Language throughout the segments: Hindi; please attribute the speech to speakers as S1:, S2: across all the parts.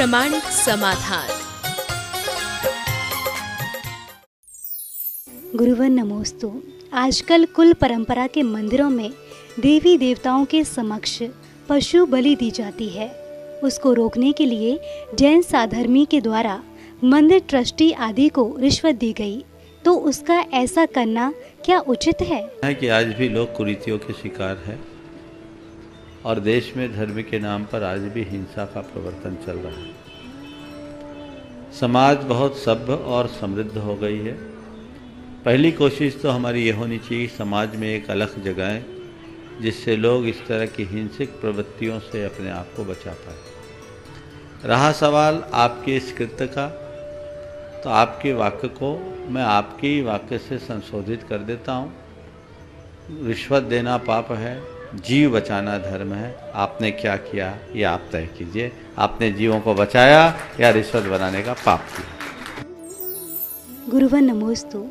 S1: प्रमाणिक समाधान।
S2: गुरुवन नमोस्तु। आजकल कुल परंपरा के मंदिरों में देवी देवताओं के समक्ष पशु बलि दी जाती है। उसको रोकने के लिए जैन साधर्मी के द्वारा मंदिर ट्रस्टी आदि को रिश्वत दी गई, तो उसका ऐसा करना क्या उचित है?
S3: कि आज भी लोग कुरीतियों के शिकार हैं और देश में धर्म के नाम पर आज भी हिंसा का प्रवर्तन चल रहा है। समाज बहुत सभ्य और समृद्ध हो गई है। पहली कोशिश तो हमारी ये होनी चाहिए, समाज में एक अलग जगह है जिससे लोग इस तरह की हिंसक प्रवृत्तियों से अपने आप को बचा पाए। रहा सवाल आपके इस कृत्य का, तो आपके वाक्य को मैं आपके ही वाक्य से संशोधित कर देता हूँ। रिश्वत देना पाप है, जीव बचाना धर्म है। आपने क्या किया ये आप तय कीजिए। आपने जीवों को बचाया या रिश्वत बनाने का पाप किया?
S2: गुरुवन नमोस्तु।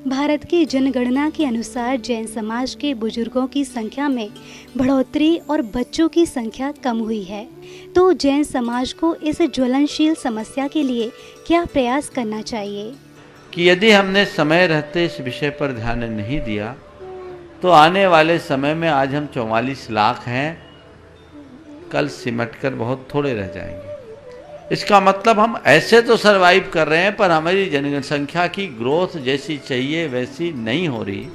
S2: भारत की जनगणना के अनुसार जैन समाज के बुजुर्गों की संख्या में बढ़ोतरी और बच्चों की संख्या कम हुई है, तो जैन समाज को इस ज्वलनशील समस्या के लिए क्या प्रयास करना चाहिए?
S3: कि यदि हमने समय रहते इस विषय पर ध्यान नहीं दिया तो आने वाले समय में आज हम 44 लाख हैं, कल सिमट कर बहुत थोड़े रह जाएंगे। इसका मतलब हम ऐसे तो सरवाइव कर रहे हैं पर हमारी जनसंख्या की ग्रोथ जैसी चाहिए वैसी नहीं हो रही।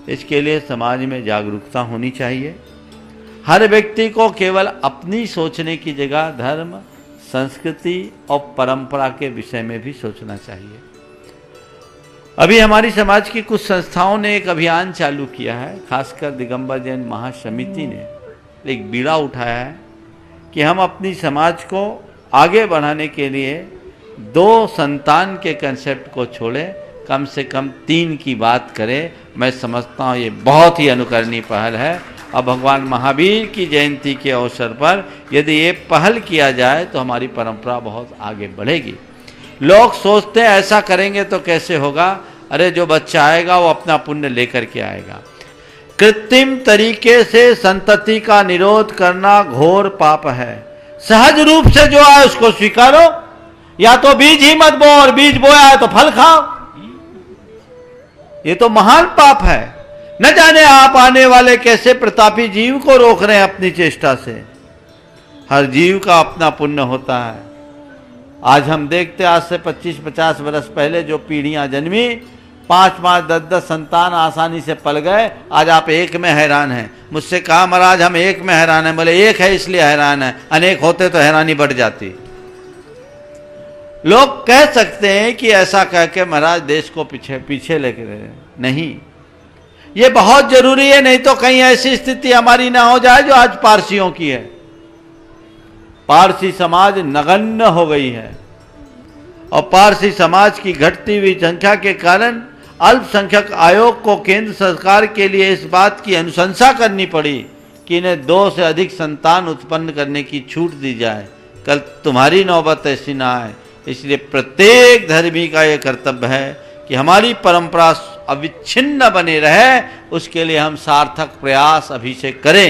S3: इसके लिए समाज में जागरूकता होनी चाहिए। हर व्यक्ति को केवल अपनी सोचने की जगह धर्म, संस्कृति और परंपरा के विषय में भी सोचना चाहिए। अभी हमारी समाज की कुछ संस्थाओं ने एक अभियान चालू किया है, खासकर दिगंबर जैन महासमिति ने एक बीड़ा उठाया है कि हम अपनी समाज को आगे बढ़ाने के लिए 2 संतान के कंसेप्ट को छोड़ें, कम से कम 3 की बात करें। मैं समझता हूँ ये बहुत ही अनुकरणीय पहल है और भगवान महावीर की जयंती के अवसर पर यदि ये पहल किया जाए तो हमारी परंपरा बहुत आगे बढ़ेगी। लोग सोचते हैं ऐसा करेंगे तो कैसे होगा? अरे जो बच्चा आएगा वो अपना पुण्य लेकर के आएगा। कृत्रिम तरीके से संतति का निरोध करना घोर पाप है। सहज रूप से जो आए उसको स्वीकारो, या तो बीज ही मत बो और बीज बोया है तो फल खाओ। ये तो महान पाप है। न जाने आप आने वाले कैसे प्रतापी जीव को रोक रहे हैं अपनी चेष्टा से। हर जीव का अपना पुण्य होता है। आज हम देखते आज से 25-50 वर्ष पहले जो पीढ़ियां जन्मी, 5-5, 10-10 संतान आसानी से पल गए। आज आप एक में हैरान हैं। मुझसे कहा महाराज हम एक में हैरान हैं। बोले एक है इसलिए हैरान है, अनेक होते तो हैरानी बढ़ जाती। लोग कह सकते हैं कि ऐसा कह के महाराज देश को पीछे लेके नहीं, ये बहुत जरूरी है, नहीं तो कहीं ऐसी स्थिति हमारी ना हो जाए जो आज पारसियों की है। पारसी समाज नगण्य हो गई है और पारसी समाज की घटती हुई संख्या के कारण अल्पसंख्यक आयोग को केंद्र सरकार के लिए इस बात की अनुशंसा करनी पड़ी कि इन्हें 2 से अधिक संतान उत्पन्न करने की छूट दी जाए। कल तुम्हारी नौबत ऐसी ना आए। इसलिए प्रत्येक धर्मी का यह कर्तव्य है कि हमारी परंपरा अविच्छिन्न बने रहे, उसके लिए हम सार्थक प्रयास अभी से करें।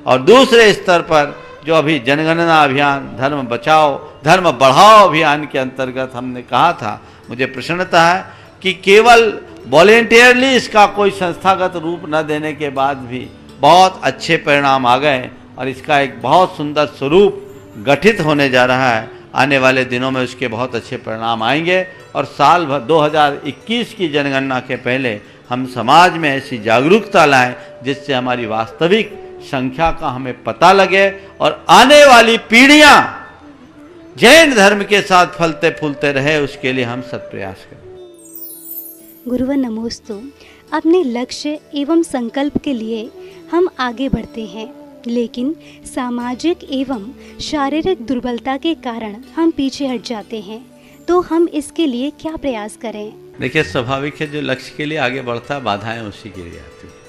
S3: और दूसरे स्तर पर जो अभी जनगणना अभियान, धर्म बचाओ धर्म बढ़ाओ अभियान के अंतर्गत हमने कहा था, मुझे प्रसन्नता है कि केवल वॉलेंटियरली इसका कोई संस्थागत रूप न देने के बाद भी बहुत अच्छे परिणाम आ गए और इसका एक बहुत सुंदर स्वरूप गठित होने जा रहा है। आने वाले दिनों में उसके बहुत अच्छे परिणाम आएंगे और साल भर 2021 की जनगणना के पहले हम समाज में ऐसी जागरूकता लाएं जिससे हमारी वास्तविक संख्या का हमें पता लगे और आने वाली पीढ़ियां जैन धर्म के साथ फलते फूलते रहे, उसके लिए हम सत्प्रयास करें।
S2: गुरुवन नमोस्तु। अपने लक्ष्य एवं संकल्प के लिए हम आगे बढ़ते हैं, लेकिन सामाजिक एवं शारीरिक दुर्बलता के कारण हम पीछे हट जाते हैं, तो हम इसके लिए क्या प्रयास करें?
S3: देखिए स्वाभाविक है, जो लक्ष्य के लिए आगे बढ़ता है बाधाएं उसी के लिए आती है,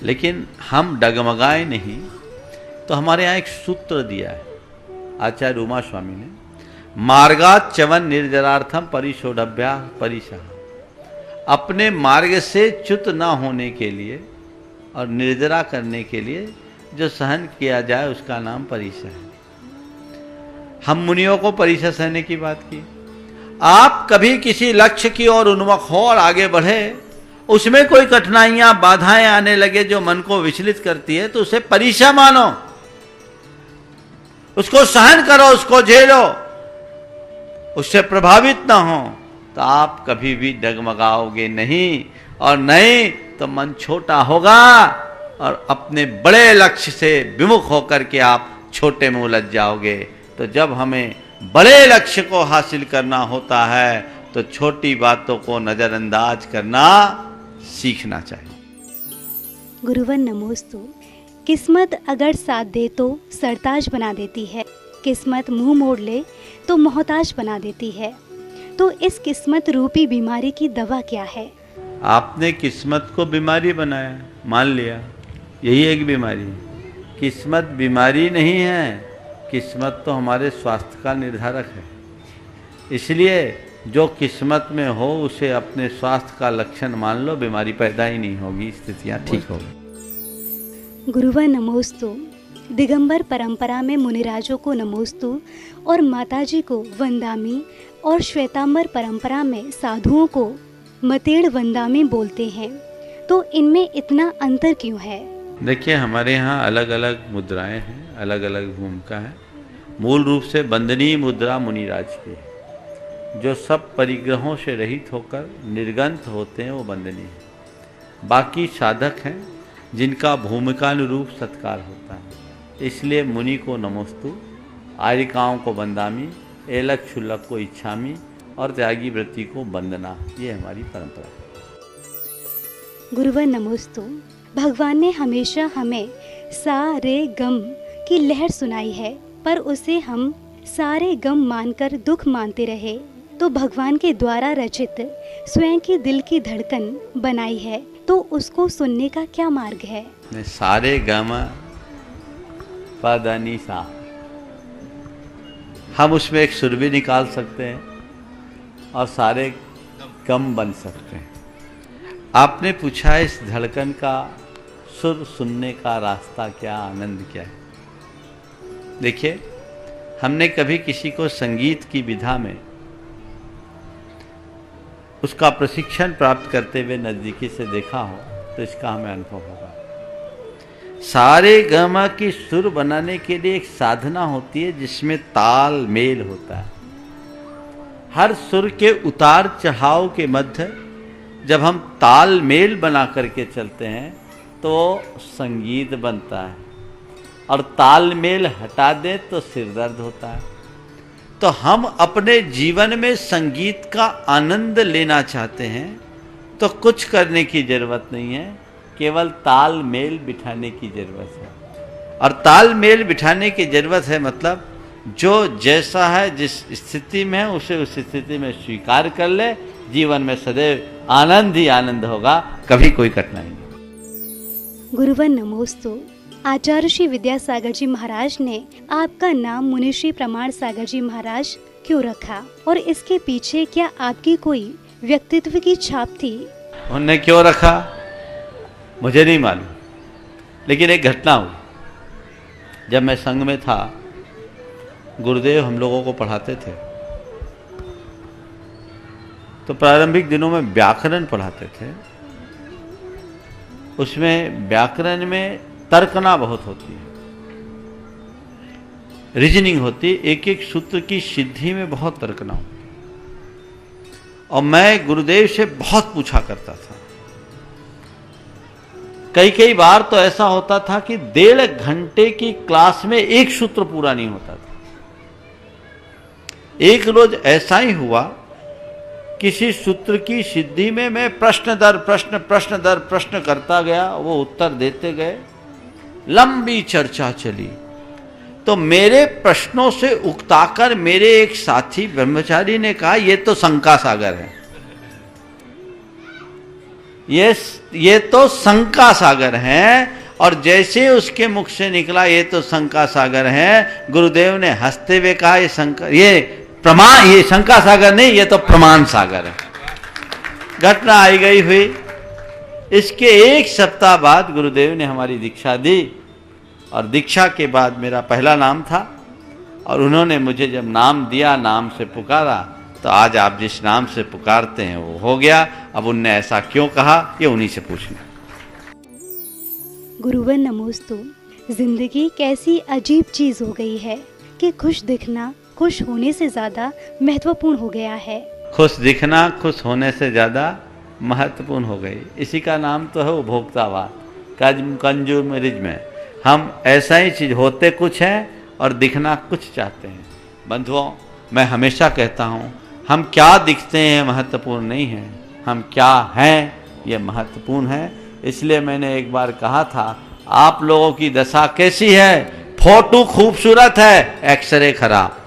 S3: लेकिन हम डगमगाए नहीं। तो हमारे यहाँ एक सूत्र दिया है आचार्य उमा स्वामी ने, मार्गात च्यवन निर्जरार्थम परिशोधभ्या परिशः। अपने मार्ग से च्युत न होने के लिए और निर्जरा करने के लिए जो सहन किया जाए उसका नाम परिशः है। हम मुनियों को परीक्षा सहने की बात की। आप कभी किसी लक्ष्य की ओर उन्मुख हो और आगे बढ़े, उसमें कोई कठिनाइयां बाधाएं आने लगे जो मन को विचलित करती है, तो उसे परीक्षा मानो, उसको सहन करो, उसको झेलो, उससे प्रभावित ना हो, तो आप कभी भी डगमगाओगे नहीं, और नहीं तो मन छोटा होगा और अपने बड़े लक्ष्य से विमुख होकर के आप छोटे में उलझ जाओगे। तो जब हमें बड़े लक्ष्य को हासिल करना होता है तो छोटी बातों को नजरअंदाज करना सीखना चाहिए।
S2: गुरुवन नमोस्तु। किस्मत अगर साथ दे तो सरताज बना देती है, किस्मत मुंह मोड़ ले तो मोहताज बना देती है। तो इस किस्मत रूपी बीमारी की दवा क्या है?
S3: आपने किस्मत को बीमारी बनाया, मान लिया, यही एक बीमारी है। किस्मत बीमारी नहीं है, किस्मत तो हमारे स्वास्थ्य का निर्धारक है। इसलिए जो किस्मत में हो उसे अपने स्वास्थ्य का लक्षण मान लो, बीमारी पैदा ही नहीं होगी, स्थितियाँ ठीक होगी।
S2: गुरुवन नमोस्तु। दिगंबर परंपरा में मुनिराजों को नमोस्तु और माताजी को वंदामी, और श्वेतांबर परंपरा में साधुओं को मतेड़ वंदामी बोलते हैं। तो इनमें इतना अंतर क्यों है?
S3: देखिए, हमारे यहाँ अलग अलग मुद्राएं हैं, अलग अलग भूमिका है। मूल रूप से बंदनी मुद्रा मुनिराज की है। जो सब परिग्रहों से रहित होकर निर्गंत होते हैं वो बंदनी है। बाकी साधक हैं जिनका भूमिकानुरूप सत्कार होता है। इसलिए मुनि को नमोस्तु, आर्यिकाओं को वंदामी, एलक क्षुल्लक को इच्छामी और त्यागी व्रति को वंदना। ये हमारी परंपरा है।
S2: गुरुवन नमोस्तु। भगवान ने हमेशा हमें सा रे गम की लहर सुनाई है, पर उसे हम सारे गम मानकर दुख मानते रहे तो भगवान के द्वारा रचित स्वयं की दिल की धड़कन बनाई है, तो उसको सुनने का क्या मार्ग है?
S3: सारे गम पादानी सा, हम उसमें एक सुर भी निकाल सकते हैं और सारे गम बन सकते हैं। आपने पूछा इस धड़कन का सुर सुनने का रास्ता क्या, आनंद क्या है? देखिए, हमने कभी किसी को संगीत की विधा में उसका प्रशिक्षण प्राप्त करते हुए नज़दीकी से देखा हो तो इसका हमें अनुभव होगा। सारे गमा की सुर बनाने के लिए एक साधना होती है जिसमें ताल मेल होता है। हर सुर के उतार चढ़ाव के मध्य जब हम ताल मेल बना करके चलते हैं तो संगीत बनता है, और ताल मेल हटा दें तो सिर दर्द होता है। तो हम अपने जीवन में संगीत का आनंद लेना चाहते हैं तो कुछ करने की जरूरत नहीं है, केवल ताल मेल बिठाने की जरूरत है। और ताल मेल बिठाने की जरूरत है मतलब जो जैसा है, जिस स्थिति में है उसे उस स्थिति में स्वीकार कर ले। जीवन में सदैव आनंद ही आनंद होगा, कभी कोई कठिनाई नहीं।
S2: गुरुवन नमोस्तु। आचार्य श्री विद्यासागर जी महाराज ने आपका नाम मुनिश्री प्रमाण सागर जी महाराज क्यों रखा, और इसके पीछे क्या आपकी कोई व्यक्तित्व की छाप थी?
S3: उन्होंने क्यों रखा मुझे नहीं मालूम, लेकिन एक घटना हुई। जब मैं संघ में था, गुरुदेव हम लोगों को पढ़ाते थे, तो प्रारंभिक दिनों में व्याकरण पढ़ाते थे। उसमें व्याकरण में तर्कना बहुत होती है, रीजनिंग होती है, एक एक सूत्र की सिद्धि में बहुत तर्कना होती है। और मैं गुरुदेव से बहुत पूछा करता था। कई बार तो ऐसा होता था कि 1.5 घंटे की क्लास में एक सूत्र पूरा नहीं होता था। एक रोज ऐसा ही हुआ, किसी सूत्र की सिद्धि में मैं प्रश्न दर प्रश्न करता गया, वो उत्तर देते गए, लंबी चर्चा चली। तो मेरे प्रश्नों से उकताकर मेरे एक साथी ब्रह्मचारी ने कहा, ये तो शंका सागर है, ये तो शंका सागर है। और जैसे उसके मुख से निकला ये तो शंका सागर है, गुरुदेव ने हंसते हुए कहा, ये शंका सागर नहीं, ये तो प्रमाण सागर है। घटना आई गई हुई। इसके 1 सप्ताह बाद गुरुदेव ने हमारी दीक्षा दी, और दीक्षा के बाद मेरा पहला नाम था, और उन्होंने मुझे जब नाम दिया, नाम से पुकारा, तो आज आप जिस नाम से पुकारते हैं वो हो गया। अब उनने ऐसा क्यों कहा, ये उन्हीं से पूछना।
S2: गुरुवर नमोस्तु। जिंदगी कैसी अजीब चीज हो गई है कि खुश दिखना खुश होने से ज्यादा महत्वपूर्ण हो गया है।
S3: खुश दिखना खुश होने से ज़्यादा महत्वपूर्ण हो गई। इसी का नाम तो है उपभोक्तावाद, कंज्यूमरिज्म। हम ऐसा ही चीज़, होते कुछ हैं और दिखना कुछ चाहते हैं। बंधुओं, मैं हमेशा कहता हूँ, हम क्या दिखते हैं महत्वपूर्ण नहीं है, हम क्या हैं ये महत्वपूर्ण है। इसलिए मैंने एक बार कहा था, आप लोगों की दशा कैसी है? फोटो खूबसूरत है, एक्सरे खराब।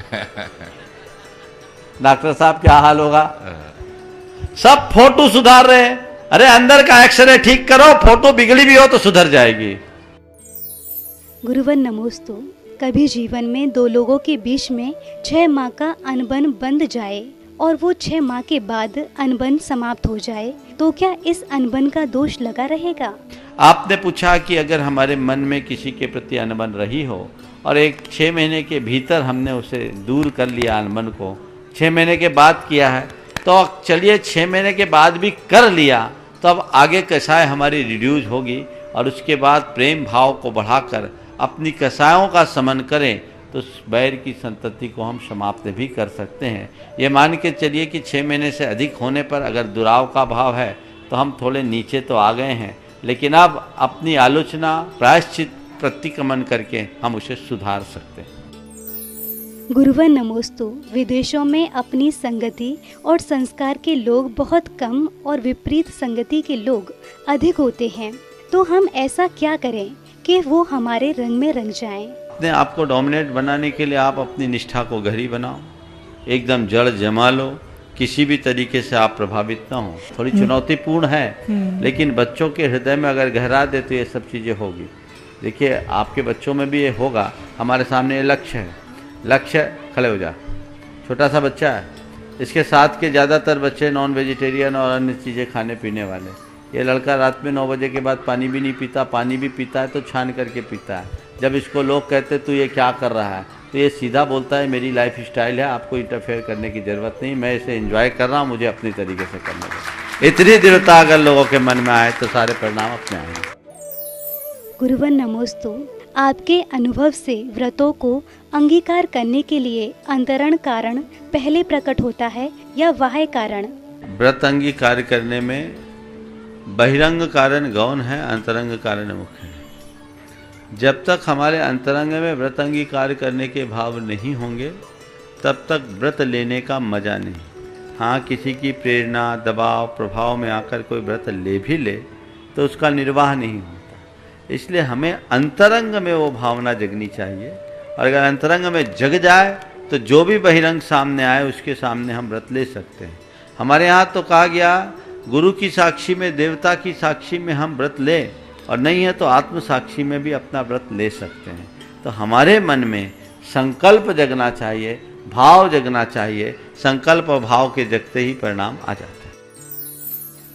S3: डॉक्टर साहब क्या हाल होगा? सब फोटो सुधार रहे हैं, अरे अंदर का एक्सरे ठीक करो, फोटो बिगड़ी भी हो तो सुधर जाएगी।
S2: गुरुवर नमोस्तु। कभी जीवन में दो लोगों के बीच में 6 माह का अनबन बंध जाए और वो 6 माह के बाद अनबन समाप्त हो जाए, तो क्या इस अनबन का दोष लगा रहेगा?
S3: आपने पूछा कि अगर हमारे मन में किसी के प्रति अनबन रही हो और एक 6 महीने के भीतर हमने उसे दूर कर लिया, अनबन को 6 महीने के बाद किया है, तो चलिए 6 महीने के बाद भी कर लिया, तो अब आगे कसाय हमारी रिड्यूस होगी और उसके बाद प्रेम भाव को बढ़ाकर अपनी कसायों का समन करें तो उस बैर की संतति को हम समाप्त भी कर सकते हैं। ये मान के चलिए कि 6 महीने से अधिक होने पर अगर दुराव का भाव है तो हम थोड़े नीचे तो आ गए हैं, लेकिन अब अपनी आलोचना प्रायश्चित प्रतिक्रमण करके हम उसे सुधार सकते हैं।
S2: गुरुवर नमोस्तु। विदेशों में अपनी संगति और संस्कार के लोग बहुत कम और विपरीत संगति के लोग अधिक होते हैं, तो हम ऐसा क्या करें कि वो हमारे रंग में रंग जाएं?
S3: अपने आप को डोमिनेट बनाने के लिए आप अपनी निष्ठा को गहरी बनाओ, एकदम जड़ जमा लो, किसी भी तरीके से आप प्रभावित ना हो। थोड़ी चुनौतीपूर्ण है, लेकिन बच्चों के हृदय में अगर गहरा दे तो ये सब चीज़ें होगी। देखिए, आपके बच्चों में भी ये होगा। हमारे सामने ये लक्ष्य है, लक्ष्य खड़े हो जा, छोटा सा बच्चा है, इसके साथ के ज़्यादातर बच्चे नॉन वेजिटेरियन और अन्य चीज़ें खाने पीने वाले। ये लड़का रात में 9 बजे के बाद पानी भी नहीं पीता, पानी भी पीता है तो छान करके पीता है। जब इसको लोग कहते तू ये क्या कर रहा है, तो ये सीधा बोलता है मेरी लाइफ स्टाइल है, आपको इंटरफेयर करने की ज़रूरत नहीं, मैं इसे एंजॉय कर रहा हूँ, मुझे अपनी तरीके से करने दो। इतनी दृढ़ता अगर लोगों के मन में आए तो सारे परिणाम अपने आएंगे।
S2: गुरुवर नमोस्तु। आपके अनुभव से व्रतों को अंगीकार करने के लिए अंतरण कारण पहले प्रकट होता है या बाह्य कारण?
S3: व्रत अंगीकार करने में बहिरंग कारण गौण है, अंतरंग कारण मुख्य है। जब तक हमारे अंतरंग में व्रत अंगीकार करने के भाव नहीं होंगे तब तक व्रत लेने का मजा नहीं। हाँ, किसी की प्रेरणा, दबाव, प्रभाव में आकर कोई व्रत ले भी ले तो उसका निर्वाह नहीं होता। इसलिए हमें अंतरंग में वो भावना जगनी चाहिए, और अगर अंतरंग में जग जाए तो जो भी बहिरंग सामने आए उसके सामने हम व्रत ले सकते हैं। हमारे यहाँ तो कहा गया, गुरु की साक्षी में, देवता की साक्षी में हम व्रत लें, और नहीं है तो आत्म साक्षी में भी अपना व्रत ले सकते हैं। तो हमारे मन में संकल्प जगना चाहिए, भाव जगना चाहिए। संकल्प और भाव के जगते ही परिणाम आ जाते हैं।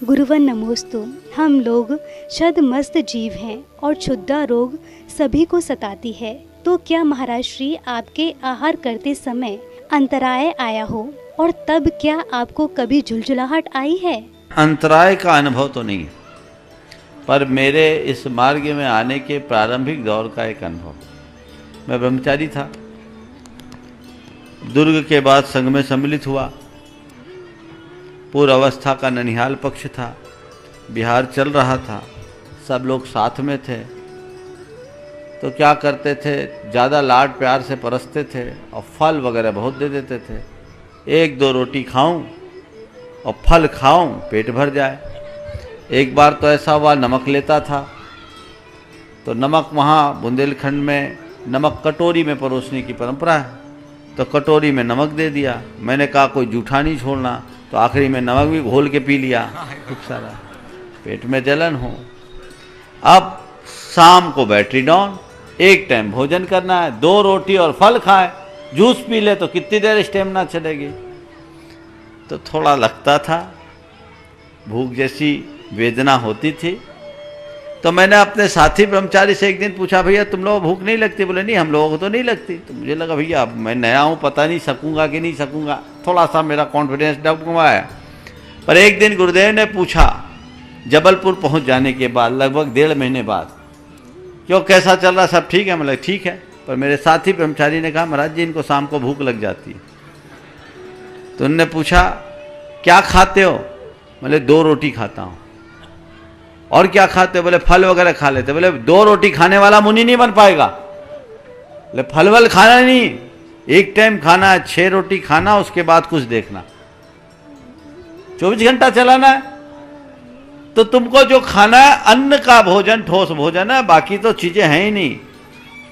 S2: गुरुवर नमोस्तु। हम लोग छद्मस्त जीव हैं और क्षुधा रोग सभी को सताती है, तो क्या महाराज श्री आपके आहार करते समय अंतराय आया हो, और तब क्या आपको कभी झुलझुलाहट आई है?
S3: अंतराय का अनुभव तो नहीं है, पर मेरे इस मार्ग में आने के प्रारंभिक दौर का एक अनुभव। मैं ब्रह्मचारी था, दुर्ग के बाद संघ में सम्मिलित हुआ, पूर्व अवस्था का ननिहाल पक्ष था, बिहार चल रहा था, सब लोग साथ में थे। तो क्या करते थे, ज़्यादा लाड प्यार से परसते थे और फल वगैरह बहुत दे देते थे। 1-2 रोटी खाऊं और फल खाऊं, पेट भर जाए। एक बार तो ऐसा हुआ, नमक लेता था तो नमक वहाँ बुंदेलखंड में नमक कटोरी में परोसने की परंपरा है, तो कटोरी में नमक दे दिया। मैंने कहा कोई जूठा नहीं छोड़ना, तो आखिरी में नमक भी घोल के पी लिया, खूब सारा, पेट में जलन हो। अब शाम को बैटरी डाउन, एक टाइम भोजन करना है, 2 रोटी और फल खाए, जूस पी ले तो कितनी देर स्टेमिना चलेगी। तो थोड़ा लगता था, भूख जैसी वेदना होती थी। तो मैंने अपने साथी ब्रह्मचारी से एक दिन पूछा, भैया तुम लोगों को भूख नहीं लगती? बोले नहीं, हम लोगों को तो नहीं लगती। तो मुझे लगा भैया अब मैं नया हूँ, पता नहीं सकूंगा कि नहीं सकूंगा, थोड़ा सा मेरा कॉन्फिडेंस डगमगाया। पर एक दिन गुरुदेव ने पूछा, जबलपुर पहुंच जाने के बाद लगभग 1.5 महीने बाद, क्यों कैसा चल रहा, सब ठीक है? मतलब ठीक है। पर मेरे साथी ब्रह्मचारी ने कहा, महाराज जी इनको शाम को भूख लग जाती है। तो उन्होंने पूछा क्या खाते हो? बोले 2 रोटी खाता हूँ। और क्या खाते हो? बोले फल वगैरह खा लेते। बोले 2 रोटी खाने वाला मुनि नहीं बन पाएगा। बोले फल वल खाना नहीं, एक टाइम खाना है, 6 रोटी खाना, उसके बाद कुछ देखना, 24 घंटा चलाना है। तो तुमको जो खाना है अन्न का भोजन, ठोस भोजन है, बाकी तो चीजें हैं ही नहीं।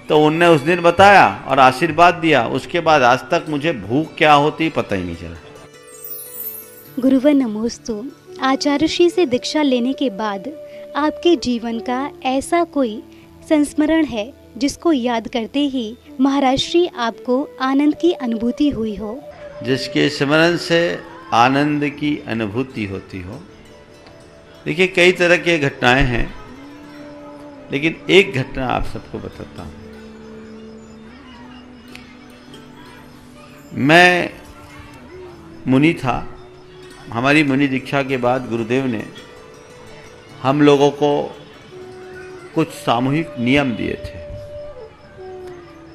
S3: तो उनने उस दिन बताया और आशीर्वाद दिया। उसके बाद आज तक मुझे भूख क्या होती पता ही नहीं चला।
S2: गुरुवर नमोस्तु। आचार्य श्री से दीक्षा लेने के बाद आपके जीवन का ऐसा कोई संस्मरण है जिसको याद करते ही महाराज श्री आपको आनंद की अनुभूति हुई हो?
S3: जिसके स्मरण से आनंद की अनुभूति होती हो? देखिए कई तरह की घटनाएं हैं, लेकिन एक घटना आप सबको बताता हूं। मैं मुनि था। हमारी मुनि दीक्षा के बाद गुरुदेव ने हम लोगों को कुछ सामूहिक नियम दिए थे।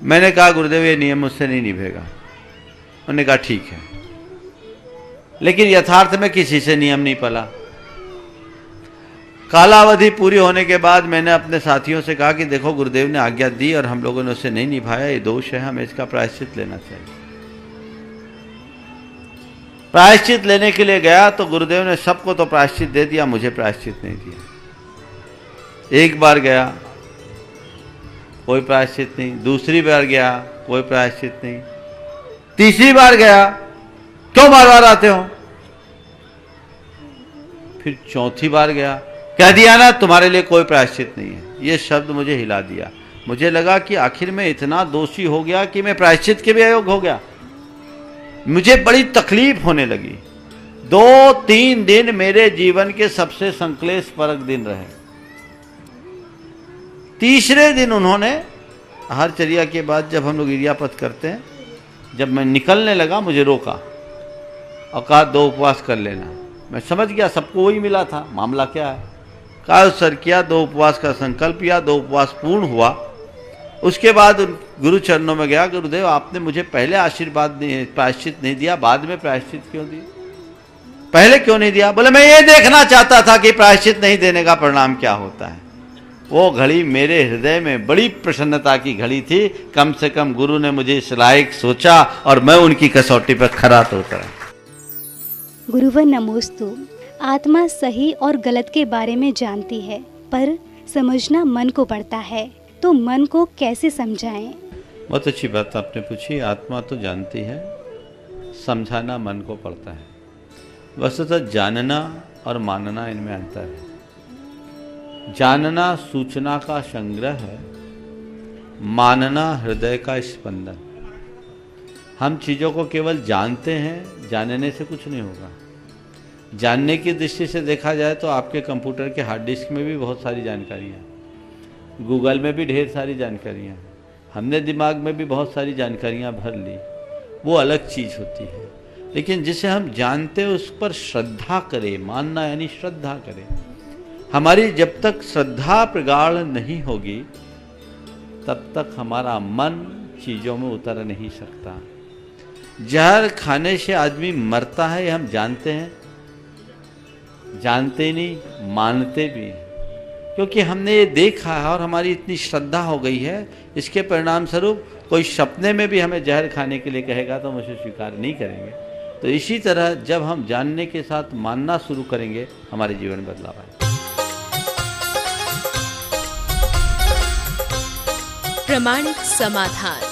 S3: मैंने कहा गुरुदेव ये नियम मुझसे नहीं निभेगा। उन्होंने कहा ठीक है। लेकिन यथार्थ में किसी से नियम नहीं पला। कालावधि पूरी होने के बाद मैंने अपने साथियों से कहा कि देखो गुरुदेव ने आज्ञा दी और हम लोगों ने उसे नहीं निभाया, ये दोष है, हमें इसका प्रायश्चित लेना चाहिए। प्रायश्चित लेने के लिए गया तो गुरुदेव ने सबको तो प्रायश्चित दे दिया, मुझे प्रायश्चित नहीं दिया। एक बार गया कोई प्रायश्चित नहीं, दूसरी बार गया कोई प्रायश्चित नहीं, तीसरी बार गया क्यों बार बार आते हो? फिर चौथी बार गया, कह दिया ना तुम्हारे लिए कोई प्रायश्चित नहीं है। ये शब्द मुझे हिला दिया। मुझे लगा कि आखिर में इतना दोषी हो गया कि मैं प्रायश्चित के भी अयोग्य हो गया। मुझे बड़ी तकलीफ होने लगी। 2-3 दिन मेरे जीवन के सबसे संक्लेशपरक दिन रहे। तीसरे दिन उन्होंने हर चर्या के बाद जब हम लोग इरियापत करते हैं, जब मैं निकलने लगा मुझे रोका और कहा 2 उपवास कर लेना। मैं समझ गया सबको वही मिला था, मामला क्या है। कहा सर किया, 2 उपवास का संकल्प किया, 2 उपवास पूर्ण हुआ। उसके बाद गुरु चरणों में गया, गुरुदेव आपने मुझे पहले आशीर्वाद प्रायश्चित नहीं दिया, बाद में प्रायश्चित क्यों दिया? पहले क्यों नहीं दिया? बोले मैं ये देखना चाहता था कि प्रायश्चित नहीं देने का परिणाम क्या होता है। वो घड़ी मेरे हृदय में बड़ी प्रसन्नता की घड़ी थी। कम से कम गुरु ने मुझे इस लायक सोचा और मैं उनकी कसौटी पर खरा तो उतरा।
S2: गुरुवर नमोस्तु। आत्मा सही और गलत के बारे में जानती है, पर समझना मन को पड़ता है, तो मन को कैसे समझाएं?
S3: बहुत अच्छी बात आपने पूछी। आत्मा तो जानती है, समझाना मन को पड़ता है। वस्तुतः जानना और मानना इनमें अंतर है। जानना सूचना का संग्रह है, मानना हृदय का स्पंदन। हम चीज़ों को केवल जानते हैं, जानने से कुछ नहीं होगा। जानने की दृष्टि से देखा जाए तो आपके कंप्यूटर के हार्ड डिस्क में भी बहुत सारी जानकारियाँ, गूगल में भी ढेर सारी जानकारियाँ, हमने दिमाग में भी बहुत सारी जानकारियाँ भर ली, वो अलग चीज़ होती है। लेकिन जिसे हम जानते हैं उस पर श्रद्धा करें, मानना यानी श्रद्धा करें। हमारी जब तक श्रद्धा प्रगाढ़ नहीं होगी तब तक हमारा मन चीज़ों में उतर नहीं सकता। जहर खाने से आदमी मरता है ये हम जानते हैं, जानते नहीं मानते भी हैं, क्योंकि हमने ये देखा है और हमारी इतनी श्रद्धा हो गई है। इसके परिणाम स्वरूप कोई सपने में भी हमें जहर खाने के लिए कहेगा तो हम उसे स्वीकार नहीं करेंगे। तो इसी तरह जब हम जानने के साथ मानना शुरू करेंगे हमारे जीवन में बदलाव आएगा।
S1: प्रामाणिक समाधान।